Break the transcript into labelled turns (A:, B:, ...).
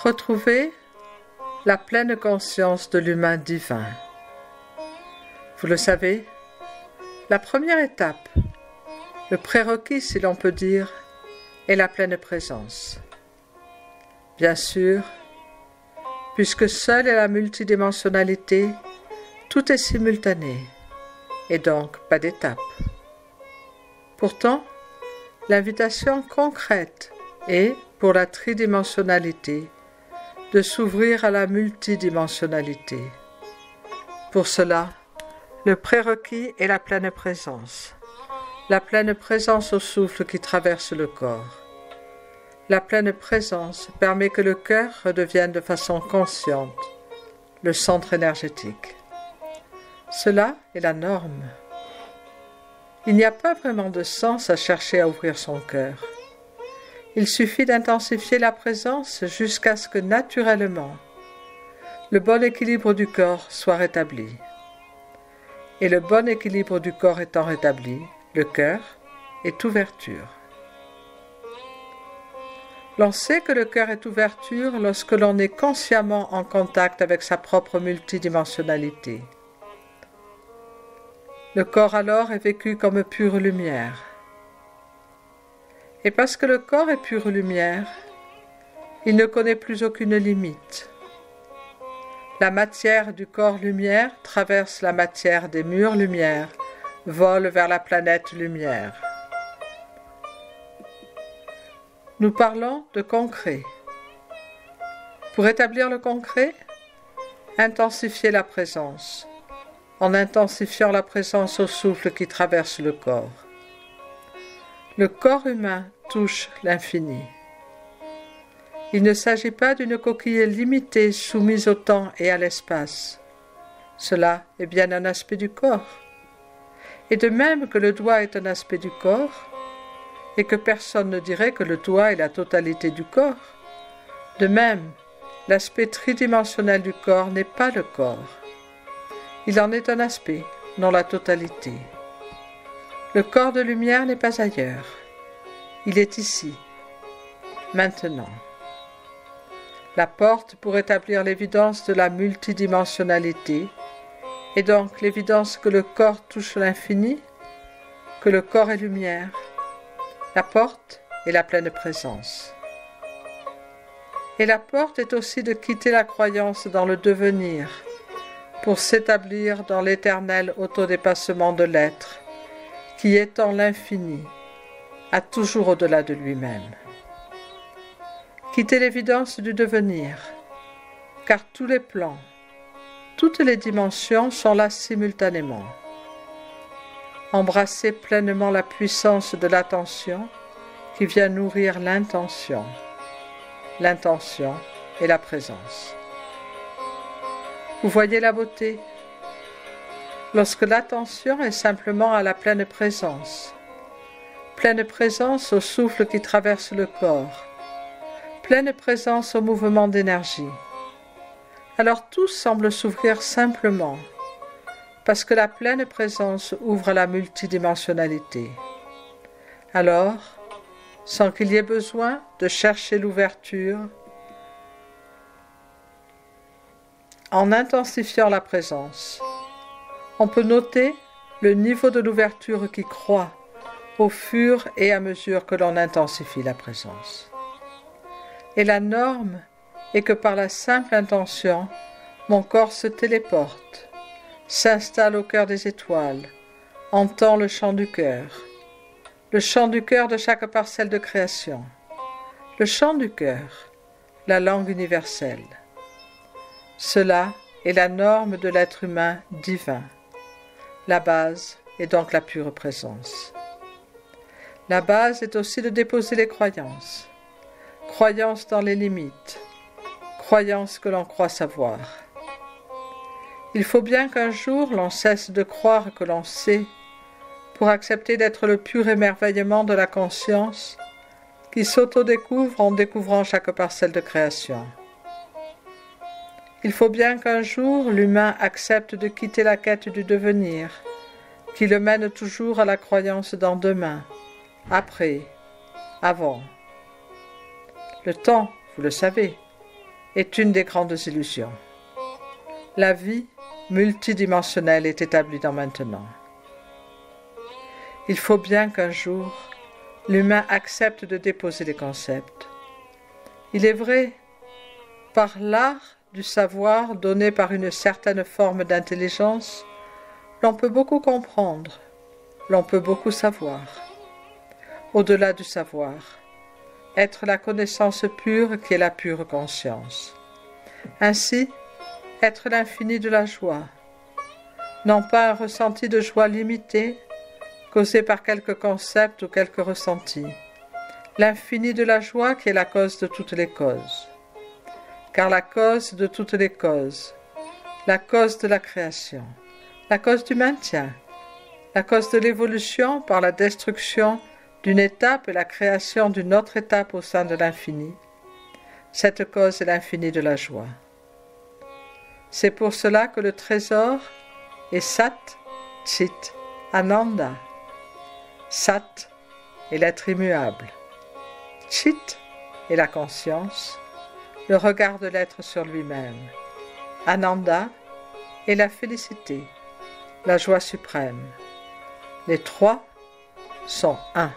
A: Retrouvez la pleine conscience de l'humain divin. Vous le savez, la première étape, le prérequis si l'on peut dire, est la pleine présence. Bien sûr, puisque seule est la multidimensionnalité, tout est simultané, et donc pas d'étape. Pourtant, l'invitation concrète est, pour la tridimensionnalité, de s'ouvrir à la multidimensionnalité. Pour cela, le prérequis est la pleine présence au souffle qui traverse le corps. La pleine présence permet que le cœur redevienne de façon consciente le centre énergétique. Cela est la norme. Il n'y a pas vraiment de sens à chercher à ouvrir son cœur. Il suffit d'intensifier la présence jusqu'à ce que naturellement le bon équilibre du corps soit rétabli. Et le bon équilibre du corps étant rétabli, le cœur est ouverture. L'on sait que le cœur est ouverture lorsque l'on est consciemment en contact avec sa propre multidimensionnalité. Le corps alors est vécu comme pure lumière. Et parce que le corps est pure lumière, il ne connaît plus aucune limite. La matière du corps lumière traverse la matière des murs lumière, vole vers la planète lumière. Nous parlons de concret. Pour établir le concret, intensifiez la présence, en intensifiant la présence au souffle qui traverse le corps. Le corps humain touche l'infini. Il ne s'agit pas d'une coquille limitée soumise au temps et à l'espace. Cela est bien un aspect du corps. Et de même que le doigt est un aspect du corps, et que personne ne dirait que le doigt est la totalité du corps, de même, l'aspect tridimensionnel du corps n'est pas le corps. Il en est un aspect, non la totalité. Le corps de lumière n'est pas ailleurs. Il est ici, maintenant. La porte pour établir l'évidence de la multidimensionnalité est donc l'évidence que le corps touche l'infini, que le corps est lumière. La porte est la pleine présence. Et la porte est aussi de quitter la croyance dans le devenir pour s'établir dans l'éternel autodépassement de l'être, qui étant l'infini, a toujours au-delà de lui-même. Quittez l'évidence du devenir, car tous les plans, toutes les dimensions sont là simultanément. Embrassez pleinement la puissance de l'attention qui vient nourrir l'intention. L'intention est la présence. Vous voyez la beauté? Lorsque l'attention est simplement à la pleine présence au souffle qui traverse le corps, pleine présence au mouvement d'énergie, alors tout semble s'ouvrir simplement, parce que la pleine présence ouvre à la multidimensionnalité. Alors, sans qu'il y ait besoin de chercher l'ouverture, en intensifiant la présence, on peut noter le niveau de l'ouverture qui croît au fur et à mesure que l'on intensifie la présence. Et la norme est que par la simple intention, mon corps se téléporte, s'installe au cœur des étoiles, entend le chant du cœur de chaque parcelle de création, le chant du cœur, la langue universelle. Cela est la norme de l'être humain divin. La base est donc la pure présence. La base est aussi de déposer les croyances. Croyances dans les limites. Croyances que l'on croit savoir. Il faut bien qu'un jour l'on cesse de croire que l'on sait pour accepter d'être le pur émerveillement de la conscience qui s'autodécouvre en découvrant chaque parcelle de création. Il faut bien qu'un jour l'humain accepte de quitter la quête du devenir, qui le mène toujours à la croyance dans demain, après, avant. Le temps, vous le savez, est une des grandes illusions. La vie multidimensionnelle est établie dans maintenant. Il faut bien qu'un jour, l'humain accepte de déposer les concepts. Il est vrai, par l'art du savoir donné par une certaine forme d'intelligence, l'on peut beaucoup comprendre, l'on peut beaucoup savoir. Au-delà du savoir, être la connaissance pure qui est la pure conscience. Ainsi, être l'infini de la joie, non pas un ressenti de joie limité, causé par quelques concepts ou quelques ressentis, l'infini de la joie qui est la cause de toutes les causes. Car la cause de toutes les causes, la cause de la création, la cause du maintien, la cause de l'évolution par la destruction d'une étape et la création d'une autre étape au sein de l'infini, cette cause est l'infini de la joie. C'est pour cela que le trésor est Sat, Chit, Ananda. Sat est l'être immuable. Chit est la conscience, le regard de l'être sur lui-même. Ananda est la félicité, la joie suprême. Les trois sont un.